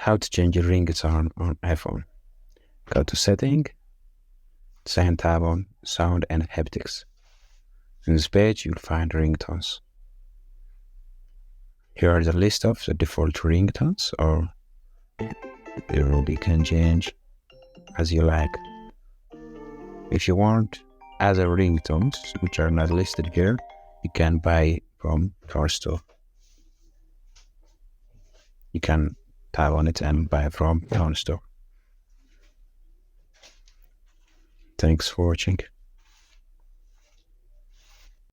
how to change your ringtone on iPhone. Go to Setting, then tab on Sound and Haptics. In this page, you'll find ringtones. Here are the list of the default ringtones, or you can change as you like. If you want other ringtones which are not listed here, you can buy from our store. You can tap on it and buy from our store. Thanks for watching.